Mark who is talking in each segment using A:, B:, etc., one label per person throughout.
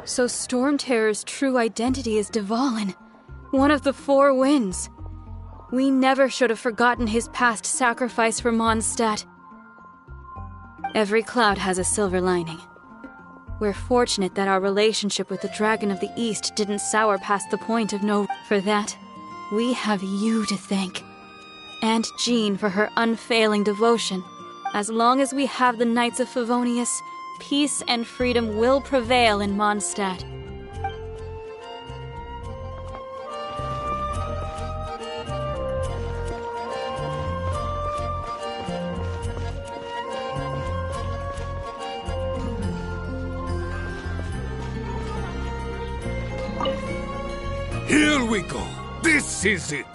A: So Storm Terror's true identity is Dvalin, one of the four winds. We never should have forgotten his past sacrifice for Mondstadt. Every cloud has a silver lining. We're fortunate that our relationship with the Dragon of the East didn't sour past the point of no... For that, we have you to thank. And Jean for her unfailing devotion. As long as we have the Knights of Favonius, peace and freedom will prevail in Mondstadt.
B: Here we go. This is it.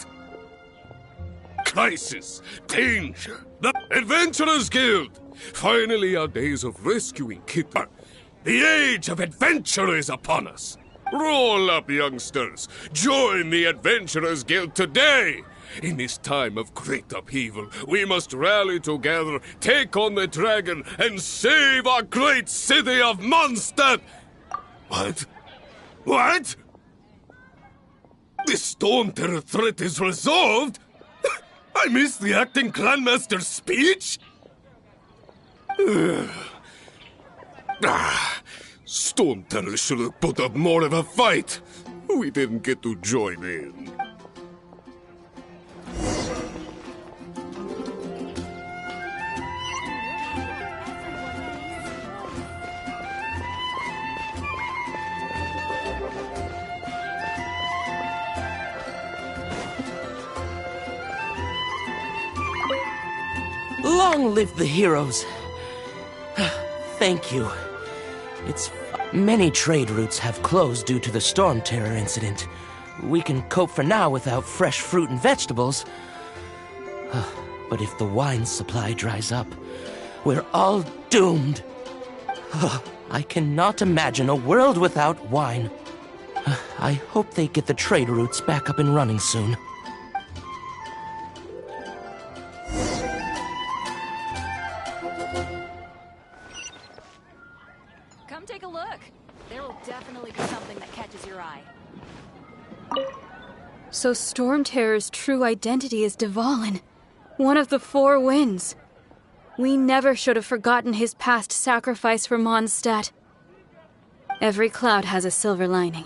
B: Crisis, danger, the Adventurers Guild. Finally, our days of rescuing Kipper. The age of adventure is upon us. Roll up, youngsters. Join the Adventurers Guild today. In this time of great upheaval, we must rally together, take on the dragon, and save our great city of Mondstadt. What? What? The Storm Terror threat is resolved? I missed the acting clanmaster's speech? Storm Terror should have put up more of a fight. We didn't get to join in.
C: Long live the heroes. Thank you. Many trade routes have closed due to the Storm Terror incident. We can cope for now without fresh fruit and vegetables. But if the wine supply dries up, we're all doomed. I cannot imagine a world without wine. I hope they get the trade routes back up and running soon.
A: Come take a look. There will definitely be something that catches your eye. So Storm Terror's true identity is Dvalin, one of the four winds. We never should have forgotten his past sacrifice for Mondstadt. Every cloud has a silver lining.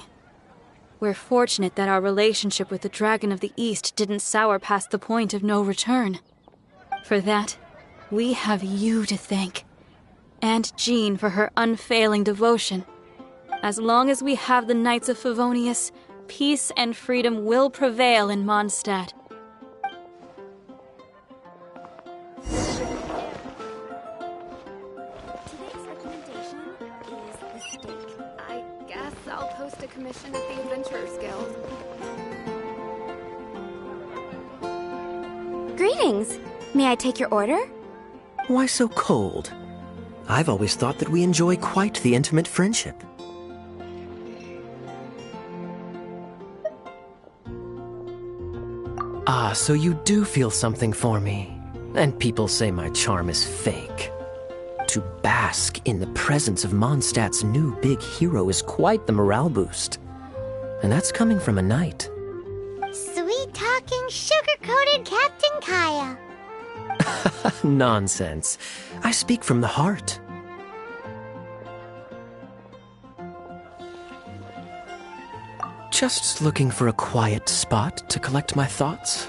A: We're fortunate that our relationship with the Dragon of the East didn't sour past the point of no return. For that, we have you to thank. And Jean for her unfailing devotion. As long as we have the Knights of Favonius, peace and freedom will prevail in Mondstadt.
D: Today's recommendation is the steak. I guess I'll post a commission at the Adventurers Guild. Greetings! May I take your order?
E: Why so cold? I've always thought that we enjoy quite the intimate friendship. Ah, so you do feel something for me. And people say my charm is fake. To bask in the presence of Mondstadt's new big hero is quite the morale boost. And that's coming from a knight.
F: Sweet-talking, sugar-coated Captain Kaya.
E: Nonsense. I speak from the heart. Just looking for a quiet spot to collect my thoughts.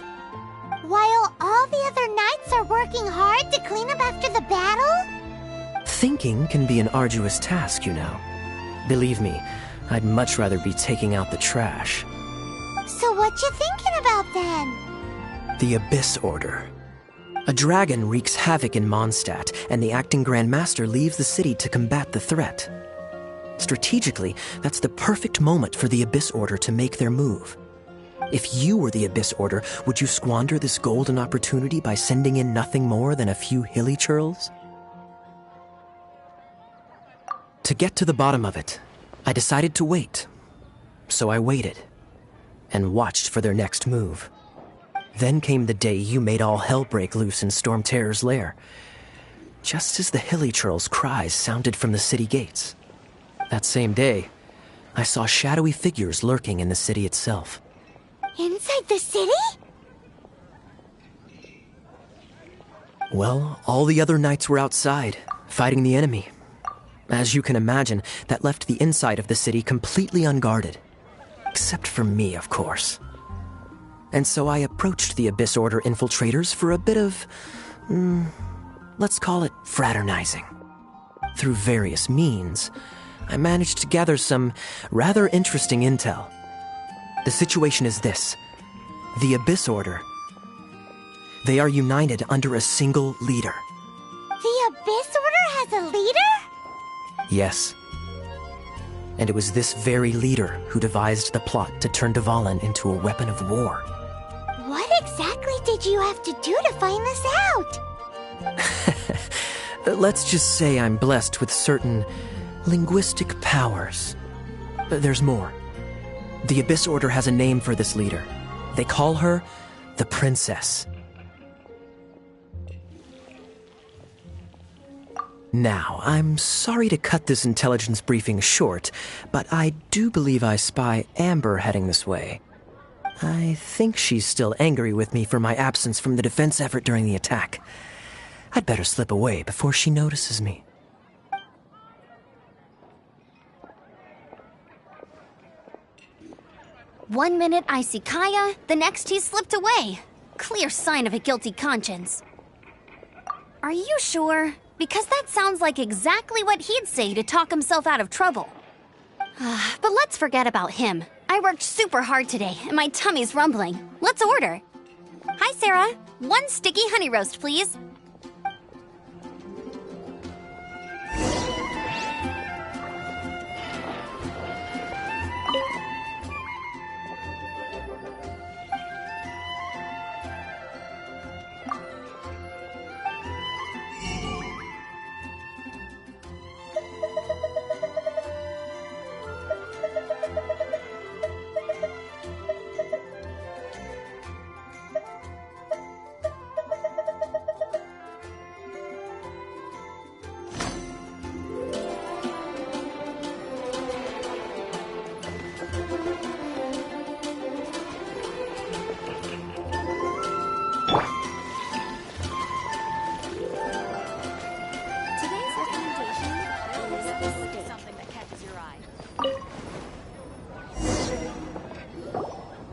F: While all the other knights are working hard to clean up after the battle?
E: Thinking can be an arduous task, you know. Believe me, I'd much rather be taking out the trash.
F: So what you thinking about then?
E: The Abyss Order. A dragon wreaks havoc in Mondstadt, and the acting Grand Master leaves the city to combat the threat. Strategically, that's the perfect moment for the Abyss Order to make their move. If you were the Abyss Order, would you squander this golden opportunity by sending in nothing more than a few hilly churls? To get to the bottom of it, I decided to wait. So I waited, and watched for their next move. Then came the day you made all hell break loose in Storm Terror's lair, just as the hilly churls' cries sounded from the city gates. That same day, I saw shadowy figures lurking in the city itself.
F: Inside the city?
E: Well, all the other knights were outside, fighting the enemy. As you can imagine, that left the inside of the city completely unguarded. Except for me, of course. And so I approached the Abyss Order infiltrators for a bit of, let's call it fraternizing. Through various means, I managed to gather some rather interesting intel. The situation is this. The Abyss Order. They are united under a single leader.
F: The Abyss Order has a leader?
E: Yes. And it was this very leader who devised the plot to turn Dvalin into a weapon of war.
F: What exactly did you have to do to find this out?
E: Let's just say I'm blessed with certain linguistic powers. There's more. The Abyss Order has a name for this leader. They call her the Princess. Now, I'm sorry to cut this intelligence briefing short, but I do believe I spy Amber heading this way. I think she's still angry with me for my absence from the defense effort during the attack. I'd better slip away before she notices me.
G: One minute I see Kaya, the next he slipped away. Clear sign of a guilty conscience. Are you sure? Because that sounds like exactly what he'd say to talk himself out of trouble. But let's forget about him. I worked super hard today, and my tummy's rumbling. Let's order. Hi, Sarah. 1 sticky honey roast, please.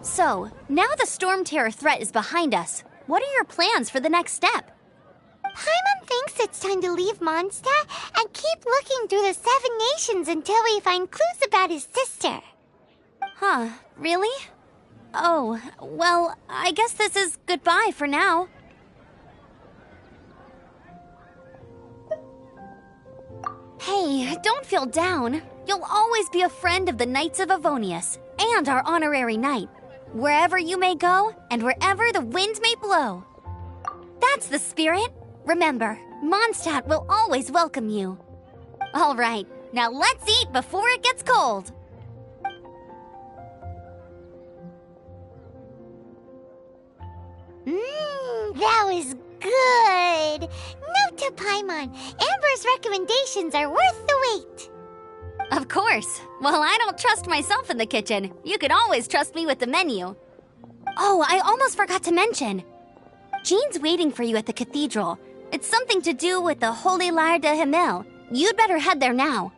G: So, now the Storm Terror threat is behind us. What are your plans for the next step?
F: Paimon thinks it's time to leave Mondstadt and keep looking through the 7 nations until we find clues about his sister.
G: Huh, really? Oh, well, I guess this is goodbye for now. Hey, don't feel down. You'll always be a friend of the Knights of Avonius and our honorary knight. Wherever you may go and wherever the wind may blow. That's the spirit. Remember, Mondstadt will always welcome you. All right, now let's eat before it gets cold.
F: That was good. Note to Paimon, Amber's recommendations are worth the wait.
G: Of course. Well, I don't trust myself in the kitchen. You can always trust me with the menu. Oh, I almost forgot to mention. Jean's waiting for you at the cathedral. It's something to do with the Holy Lyre de Himmel. You'd better head there now.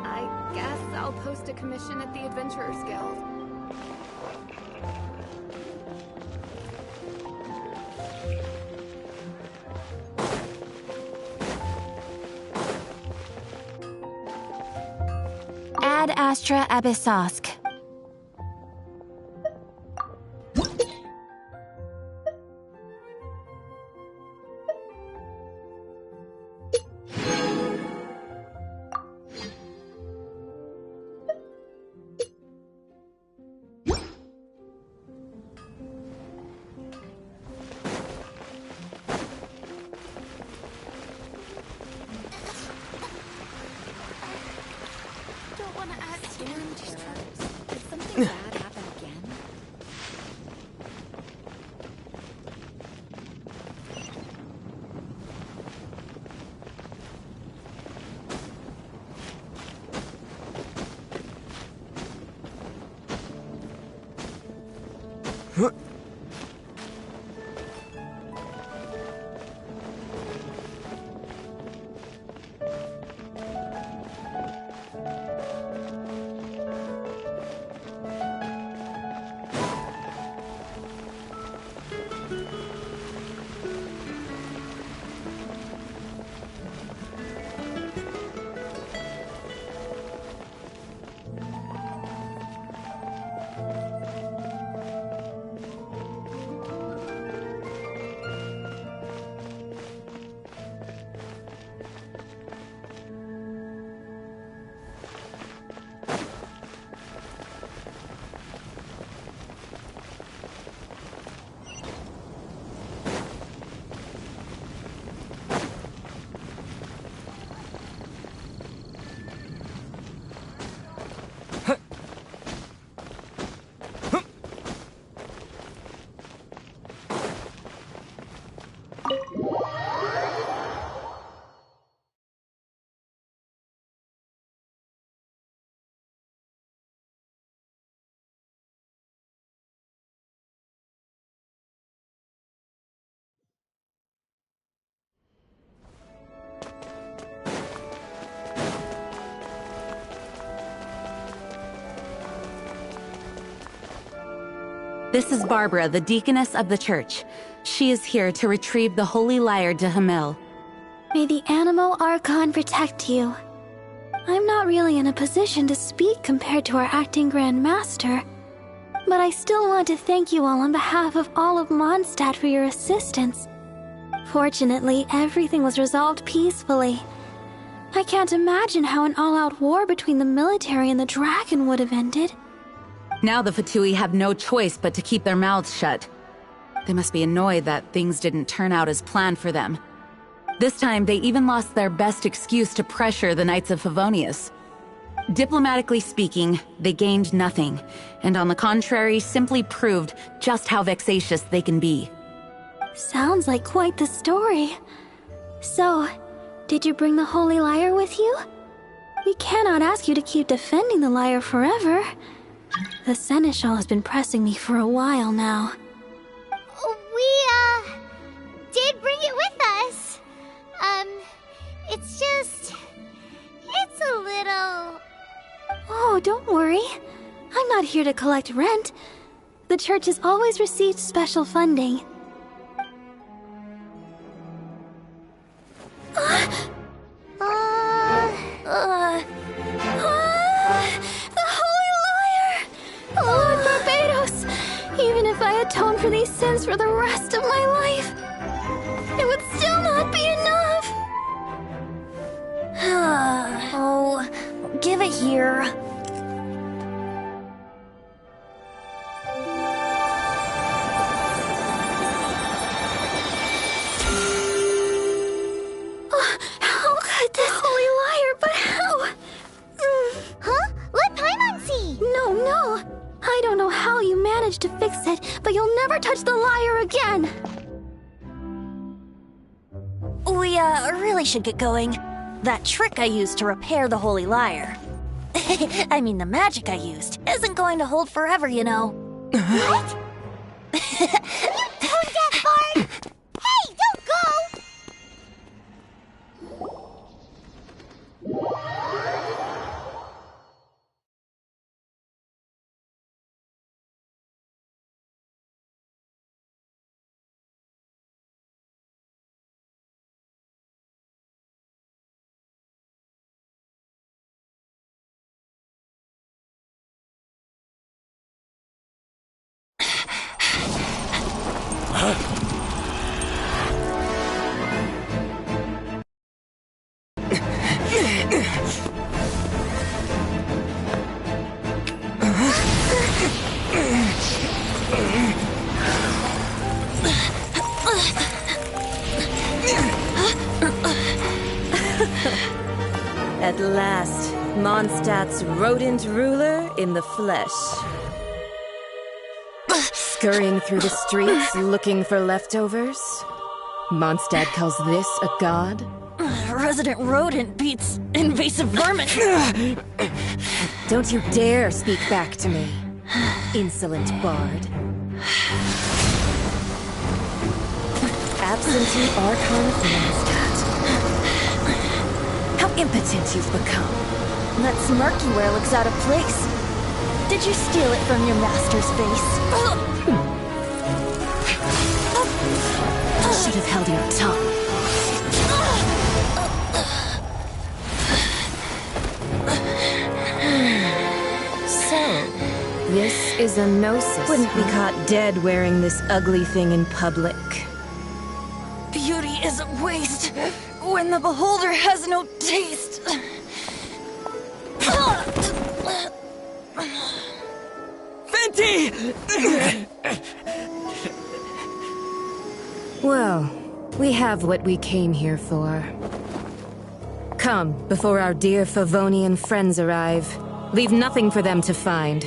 D: I guess I'll post a commission at the Adventurers Guild.
G: Ad Astra Abyssosk.
D: Don't want to add storm terror.
H: This is Barbara, the deaconess of the church. She is here to retrieve the holy lyre de Hamel.
F: May the Animo Archon protect you. I'm not really in a position to speak compared to our acting Grand Master, but I still want to thank you all on behalf of all of Mondstadt for your assistance. Fortunately, everything was resolved peacefully. I can't imagine how an all-out war between the military and the dragon would have ended.
H: Now the Fatui have no choice but to keep their mouths shut. They must be annoyed that things didn't turn out as planned for them. This time, they even lost their best excuse to pressure the Knights of Favonius. Diplomatically speaking, they gained nothing, and on the contrary, simply proved just how vexatious they can be.
F: Sounds like quite the story. So, did you bring the Holy Lyre with you? We cannot ask you to keep defending the lyre forever. The Seneschal has been pressing me for a while now.
I: We, did bring it with us. It's a little...
F: Oh, don't worry. I'm not here to collect rent. The church has always received special funding. The Holy Lyre! Lord Barbados! Even if I atone for these sins for the rest of my life, it would still not be enough!
G: Oh, give it here.
F: How could this Holy Lyre, but how?
I: Huh? Let Paimon see!
F: No. I don't know how you managed to fix it, but you'll never touch the lyre again!
G: We, really should get going. That trick I used to repair the Holy Lyre. I mean, the magic I used isn't going to hold forever, you know.
I: What? You tone-deaf bard! Hey, don't go!
J: At last, Mondstadt's rodent ruler in the flesh. Scurrying through the streets looking for leftovers? Mondstadt calls this a god?
G: Resident rodent beats invasive vermin.
J: Don't you dare speak back to me, insolent bard. absentee Archon of Mondstadt. How impotent you've become.
F: That smirky wear looks out of place. Did you steal it from your master's face?
J: Should have held your tongue. So, this is a gnosis. Wouldn't be caught dead wearing this ugly thing in public.
F: Beauty is a waste when the beholder has no taste.
J: Fenty! Well, we have what we came here for. Come, before our dear Favonian friends arrive. Leave nothing for them to find.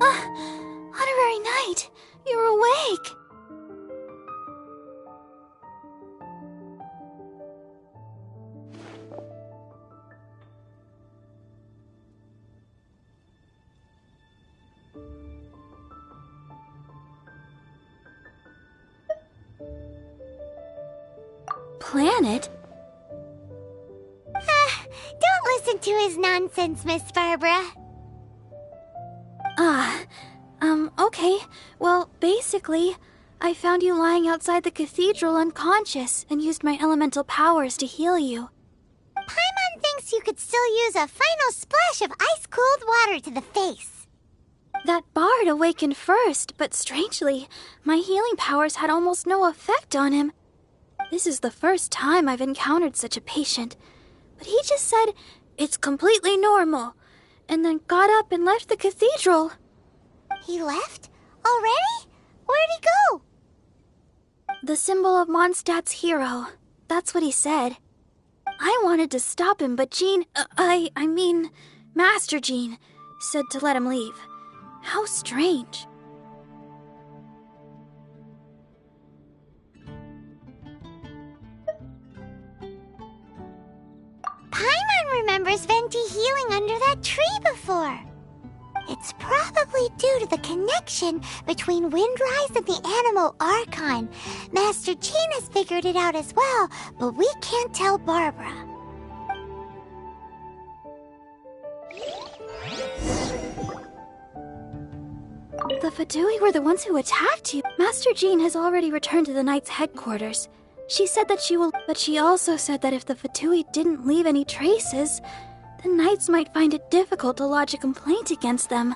F: Honorary Knight, you're awake. Planet?
I: Don't listen to his nonsense, Miss Barbara.
F: Okay. Well, basically, I found you lying outside the cathedral unconscious and used my elemental powers to heal you.
I: Paimon thinks you could still use a final splash of ice-cold water to the face.
F: That bard awakened first, but strangely, my healing powers had almost no effect on him. This is the first time I've encountered such a patient, but he just said, "It's completely normal," and then got up and left the cathedral.
I: He left? Already? Where'd he go?
F: The symbol of Mondstadt's hero. That's what he said. I wanted to stop him, but Jean, I mean, Master Jean, said to let him leave. How strange.
I: Paimon remembers Venti healing under that tree before. It's probably due to the connection between Windrise and the Animal Archon. Master Jean has figured it out as well, but we can't tell Barbara.
F: The Fatui were the ones who attacked you. Master Jean has already returned to the Knight's headquarters. She said that she will, but she also said that if the Fatui didn't leave any traces, the Knights might find it difficult to lodge a complaint against them.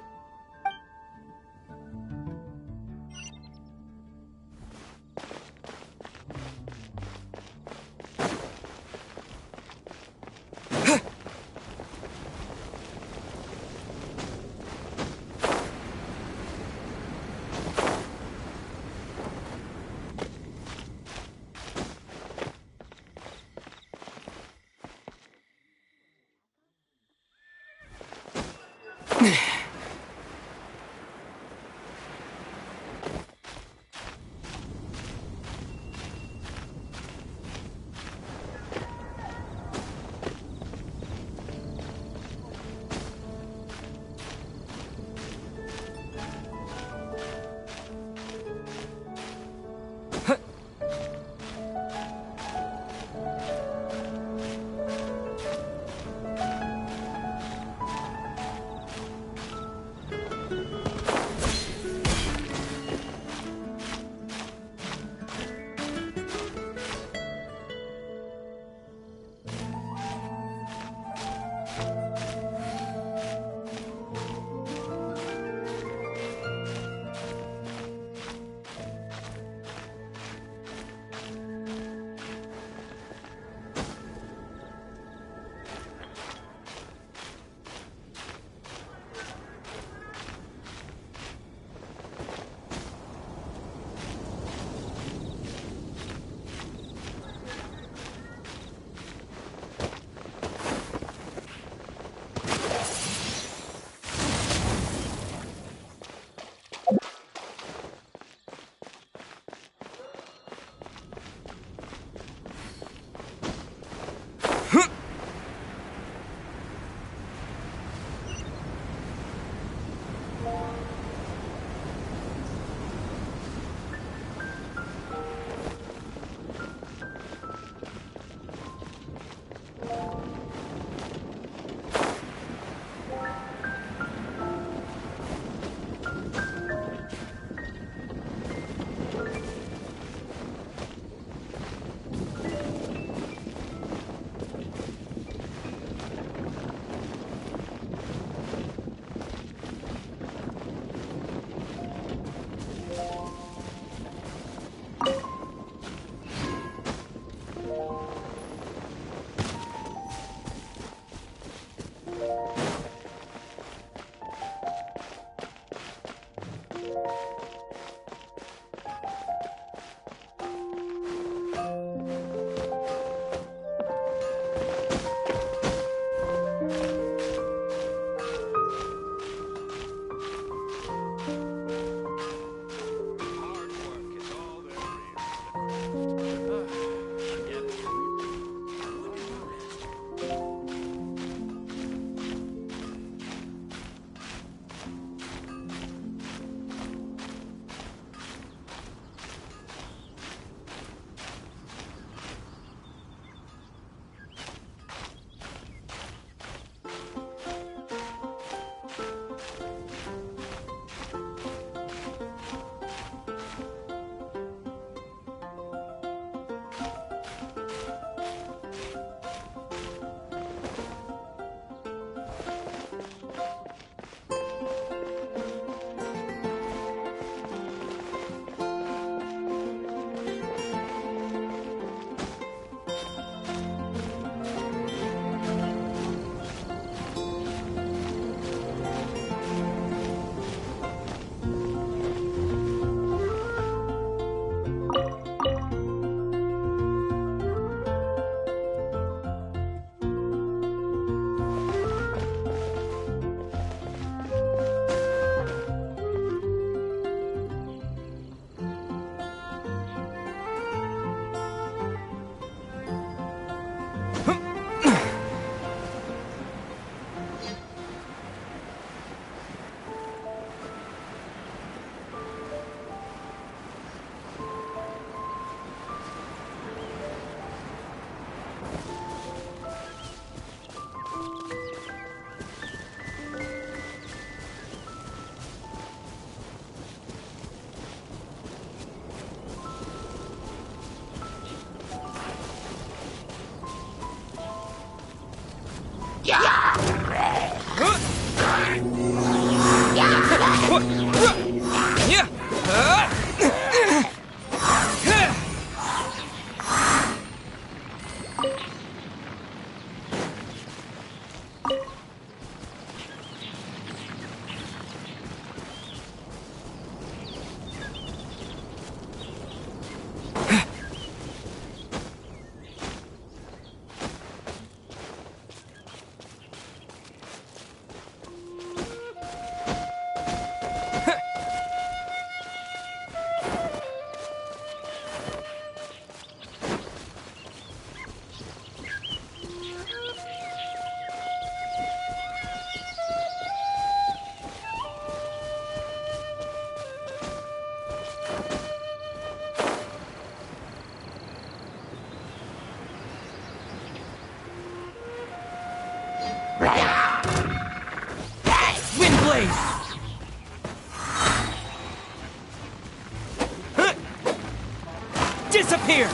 C: disappear!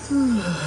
K: Mm.